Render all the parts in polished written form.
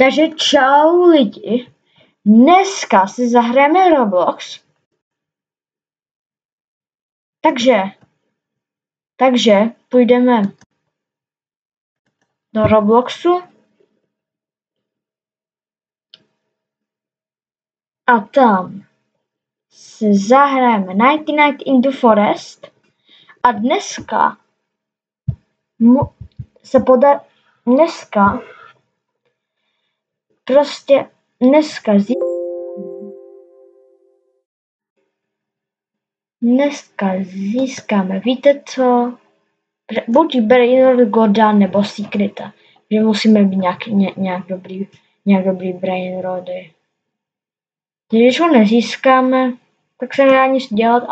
Takže čau lidi, dneska si zahrajeme Roblox. Takže půjdeme do Robloxu a tam si zahrajeme Nighty Night in the Forest a dneska získáme, víte co, buď Brain Roda nebo Secreta, že musíme být nějak dobrý Brain Rody. Když ho nezískáme, tak se nedá nic dělat,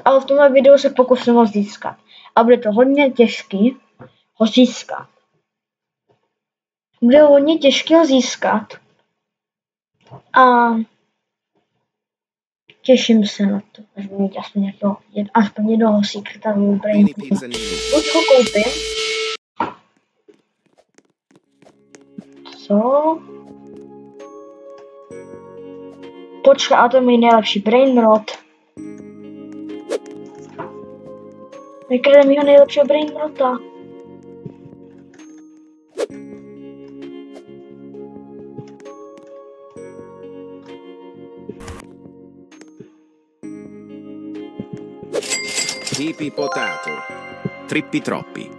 ale v tomhle videu se pokusím ho získat. A bude to hodně těžký ho získat. Bude hodně těžký ho získat. A těším se na to, až budu mít aspoň jednoho Secreta v Brain. Buď ho koupím. Co? Počkej, a to je můj nejlepší Brain Rod. Vykradem mýho nejlepšího Brain Roda. Hippie potato. Trippi troppi.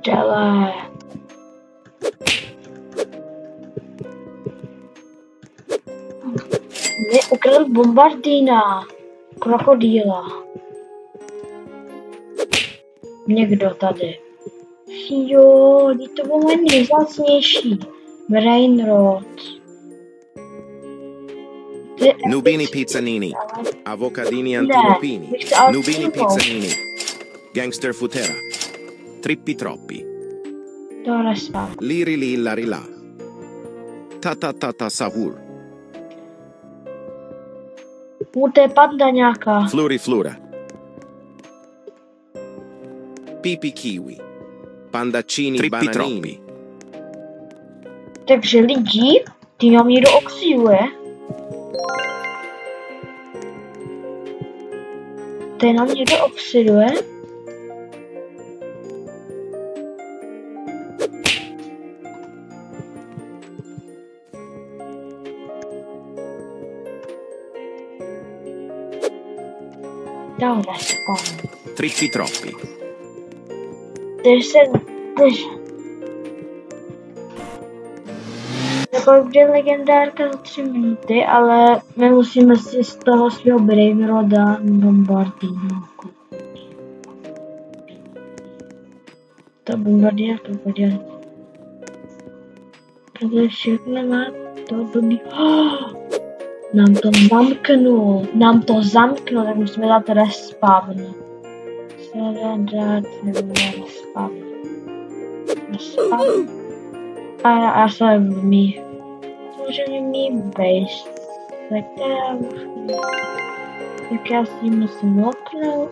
Dele. Mě ukradl Bombardina. Krokodýla. Někdo tady. Jo, to bylo moje nejvzácnější. Brain Rod. Nubini pizzanini. Avocadini antilopini. Nubini pizzanini. Gangster futera. Trippi troppi. To nesmám. Liri li lari la. Ta sahur. To je panda nějaká. Fluri flura. Pipi kiwi. Pandaccini Trippi bananini. Takže lidi, ty nám někdo oxiduje. Ty nám někdo oxiduje. Dál nespám. Trippi troppi. Jako bude legendárka za 3 minuty, ale my musíme si z toho svého Brain Roda Bombardino. To Bombardier. Tohle všechno má to blbý. Nám to zamknul, tak musíme dát respawn. Respawn. A já se mý. Samozřejmě mý base. Tak já si musím loknout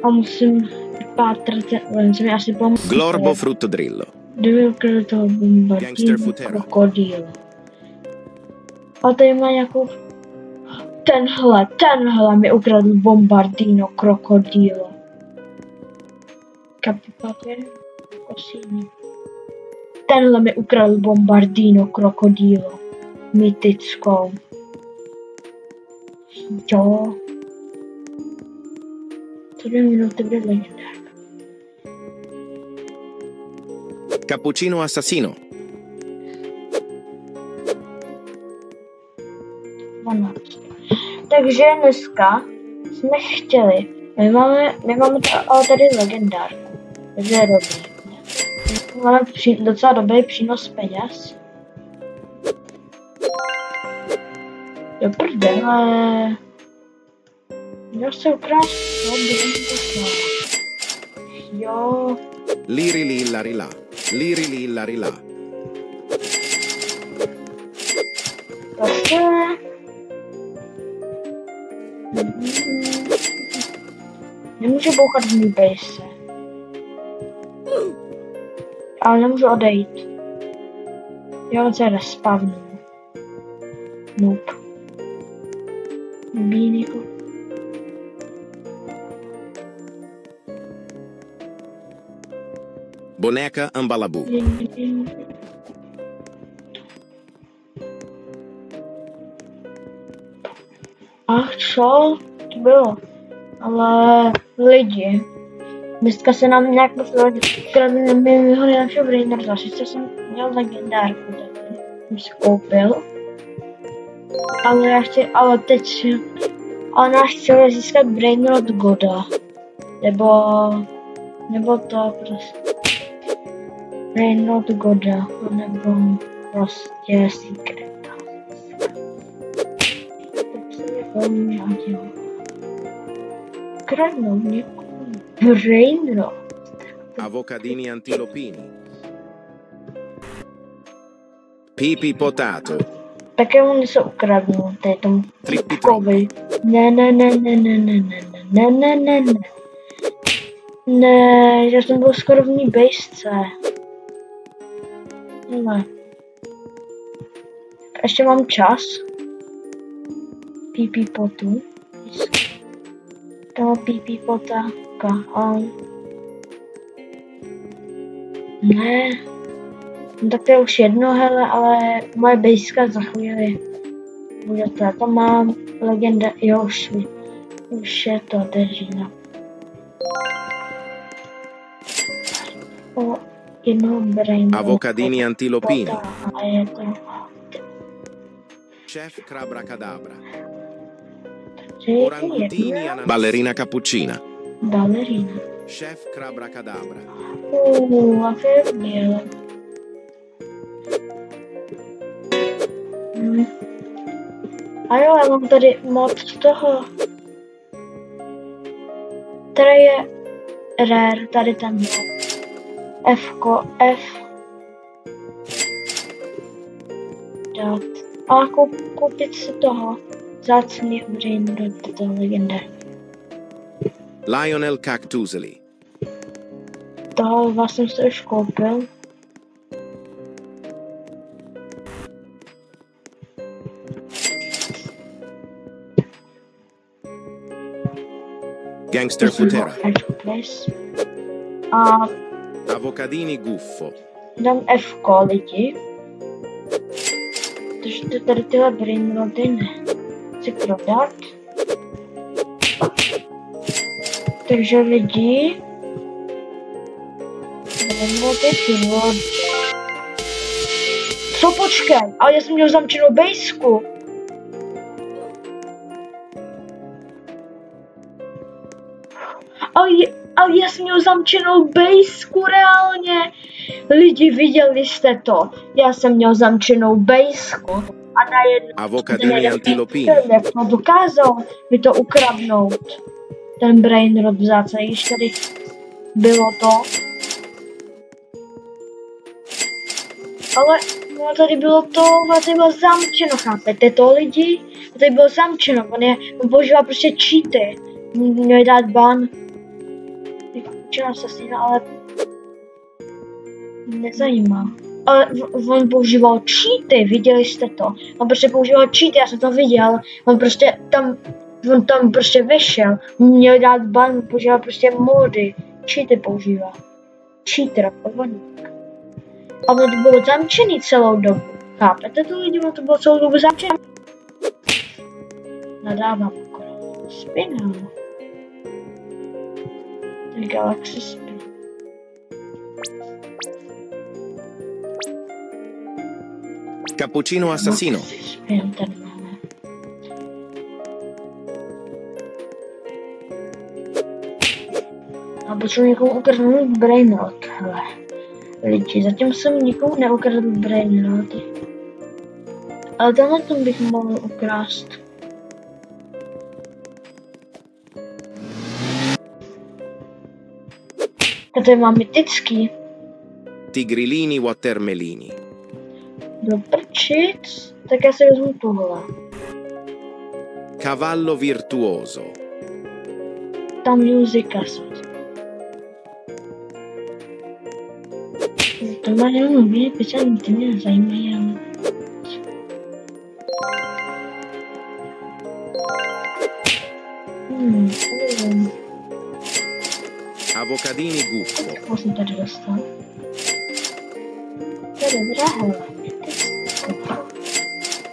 a musím pátrat, musím asi pomoct. Glorbo fruttodrillo. Kdyby ukradl toho Bombardino krokodýla. A tady má nějakou... Tenhle mi ukradl Bombardino krokodýla. Kapipapě, kosíní. Tenhle mi ukradl Bombardino krokodýlo. Mytickou. Jo. To 2 minuty bude legendárka. Cappuccino assassino. Ano. Takže dneska jsme chtěli, my máme tady legendárku, takže je dobrý. Máme docela dobrý přínos peněz. Do prdele. Já se ukrást, jo. Liri li lari la. Liri li lari la. Prostě Nemůžu bouchat v mý base. Ale nemůžu odejít. Jo, on se respavnul. Nope. Bílýho. Boneca Ambalabu. Ach, co? To bylo. Ale lidi. Dneska se nám nějak kradli mimo nejlepšího Brainrota. Sice jsem měl legendárku, tak jsem si koupil. Ale teď náš cíl je získat Brainrot Goda. Nebo to prostě. Brainrot Goda, nebo prostě Secreta. Tak se je velmi rádi. Kradnou někomu Brainrot. Avocadini antilopini. Pipi potato. Také mu něco ukradnu, to je tomu Trippi kovi. Ne. Ne, já jsem byl skoro v mý bejsce. Ne. Ještě mám čas. Pipi potu. Tam pipi potáka. Ne. No tak to je už jedno, hele, ale moje bejska za chvíli bude to. Já tam mám legenda, jo, už je to držina. O jednou Brainrota. Avocadini antilopini. A je to. Chef Crabrakadabra. Orangutini Ballerina cappuccina. Ballerina. Chef Crabrakadabra. A to je bělé. A jo, já mám tady moc toho. Tady je rare, tady ten F. Dát. A koupit si toho zácný Brainrot, to legenda. Lionel Cactuseli. Toho vlastně jsem si už koupil. Gangster Futera. A Avocadini Guffo. dám F lidi. Takže tady tyhle Brainroty ne. Chci prodat. Takže lidi. Brainroty přivod. Co počkej, ale já jsem měl zamčenou bejsku. Ale já jsem měl zamčenou bejsku reálně. Lidi, viděli jste to? Já jsem měl zamčenou bejsku. A najednou Avocadini antilopini. jak to dokázal mi to ukradnout. Ten Brainrot vzácný, když tady bylo to. Ale no, tady bylo to, a tady bylo zamčeno, chápete to lidi? A tady bylo zamčeno, on používá prostě cheaty. Měl dát ban. Vykučená asasína, ale nezajímá. Ale on používal cheaty, viděli jste to? On prostě používal cheaty, já jsem to viděl. On tam prostě vešel. Měl dát ban, používal prostě mody. Cheaty používá. Cheater, podvodník. A ono to bylo zamčený celou dobu. Chápete to lidi? Ono to bylo celou dobu zamčený. Nadávám akorát. Spinal. Galaxy Spin. Cappuccino assassino. Spin tady máme. A potřebuji někomu ukradnout Brainrot, hele. Lidi, zatím jsem nikomu neukradl Brainroty. Ale tenhle tom bych mohl ukrást. A tady mám mytický. Tigrilini watermelini. Do prčic, tak já si vezmu tuhle. Cavallo virtuoso. Ta muzika. To má jenom dvě písně, ty mě zajímají, ale... Avocadini guffo. Co jsem tady dostal? To je dobrá hele.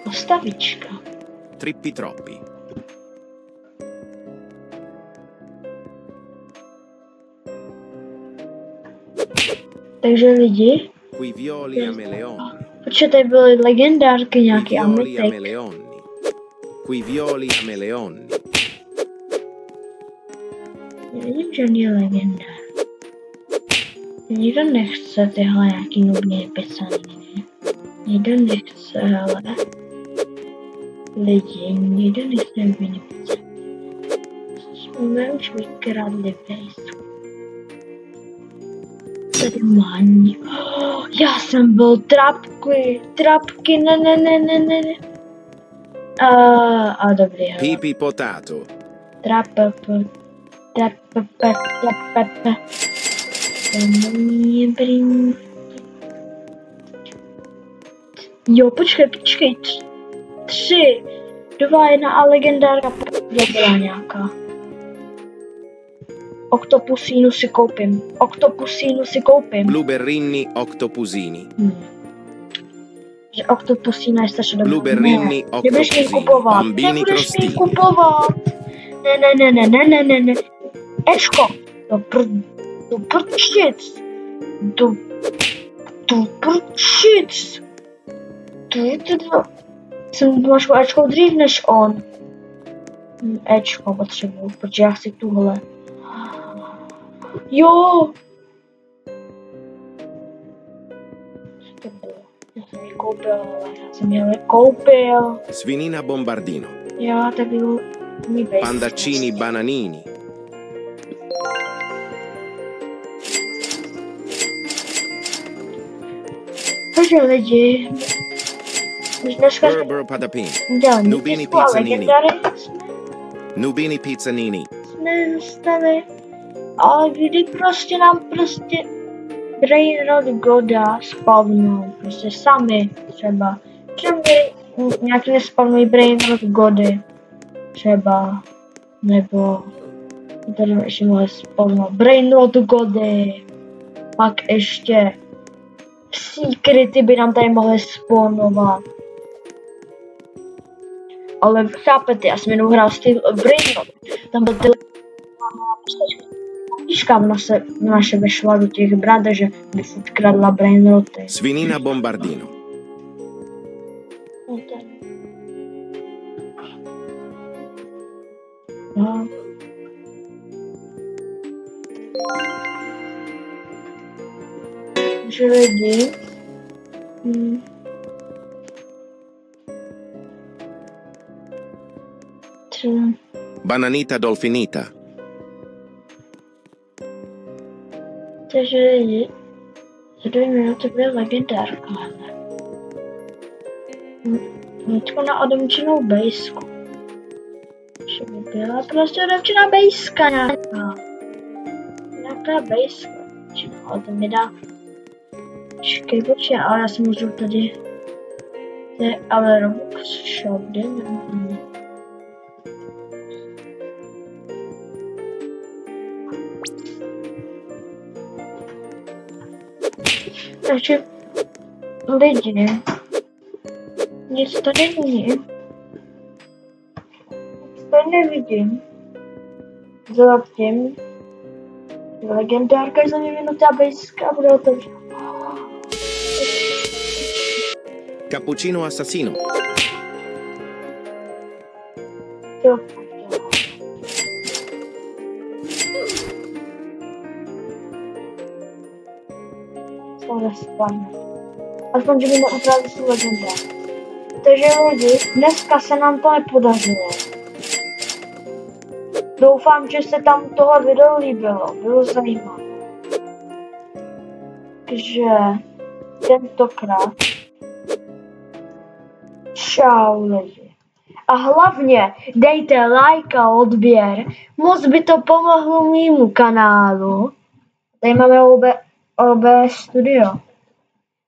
Postavička. Trippi troppi. Takže lidi, Qui violi a meleoni. protože tady byly legendárky Qui nějaký a violi a mytek. meleoni. Qui violi a meleoni. Nevidím žádný legendár. Nikdo nechce tyhle nějaký nubně pizzaný. Nikdo nechce, ale lidi, nikdo nechce nubně pizzaný. Jsme už vykradli vejsu. Tady má já jsem byl trapky, ne. A dobrý, hele. Pipi potato. Trap. Jo, počkej. 3, 2, 1 a legendárka byla nějaká. Octopusínu si koupím. Blueberrini octopusini. Že octopusína je strašně dobrá. Blueberrini Nebudeš mi octopusini. kupovat. Bambini Nebudeš mi crostini. kupovat. Ne. Ečko. Do prčic. Máš Ečko dřív než on. Ečko potřebuju, protože já chci tuhle. Jo! Co to bylo? Já jsem ji koupil. Svinina bombardino. Jo, tak byl mi bejt. Pandaccini bananini. Takže lidi, už dneska Berber patapin. dělali Nubini mítisku a pizzanini. legendary Nubini pizzanini. jsme dostali. Ale kdy nám Brainrod Goda spavnou, prostě sami třeba. Třeba nějaký nespavnují Brainrod Gody, třeba, nebo tady ještě mohli spavnout Brainrod Gody, pak ještě Secrety by nám tady mohly spawnovat. Ale chápete, já jsem jenom hrál styl Brainrod, tam byl ty Kam naše vešla do těch brad, že by furt kradla Brainroty. Svinina bombardino. No. Takže lidi. Bananita dolfinita. Takže lidi, za 2 minuty bude legendárka. Teďko na odemčenou bejsku. Že by byla prostě odemčená bejska nějaká. Nějaká bejska. Ale to mi dá. Počkej, ale já si můžu tady. To je ale Robux Shop, kde nevím. Takže lidi, nic tady není. To nevidím. Zatím legendárka je za 2 minuty a bejska bude otevřena. Cappuccino assassino. Jo. Aspoň, že by neupravili tu legendárku. Takže lidi, dneska se nám to nepodařilo. Doufám, že se tam tohle video líbilo, bylo zajímavé. Takže tentokrát čau lidi. A hlavně dejte like a odběr. Moc by to pomohlo mému kanálu. Tady máme OB Studio.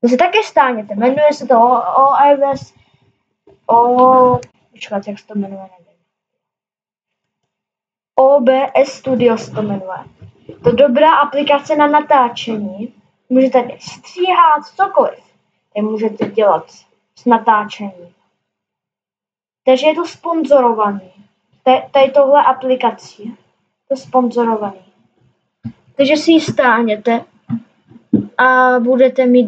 To se taky stáhněte. Jmenuje se to OBS. Počkat, jak se to jmenuje, nevím. OBS Studio se to jmenuje. To je dobrá aplikace na natáčení. Můžete stříhat cokoliv. Tady můžete dělat s natáčením. Takže je to sponzorovaný. Tady tohle aplikací. To je sponzorovaný. Takže si ji stáhněte a budete mít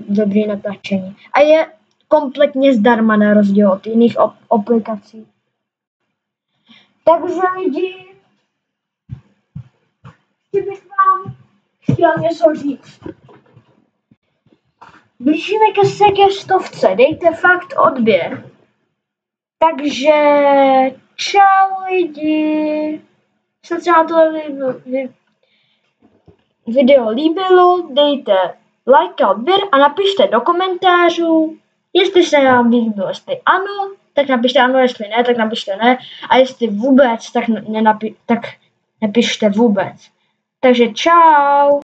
dobrý natáčení. A je kompletně zdarma na rozdíl od jiných aplikací. Takže lidi, bych vám chtěl něco říct. Blížíme se ke 100, dejte fakt odběr. Takže čau lidi. Snad se vám tohle video líbilo, dejte like a odběr a napište do komentářů, jestli se vám líbilo, jestli ano, tak napište ano, jestli ne, tak napište ne, a jestli vůbec, tak nepište vůbec. Takže čau.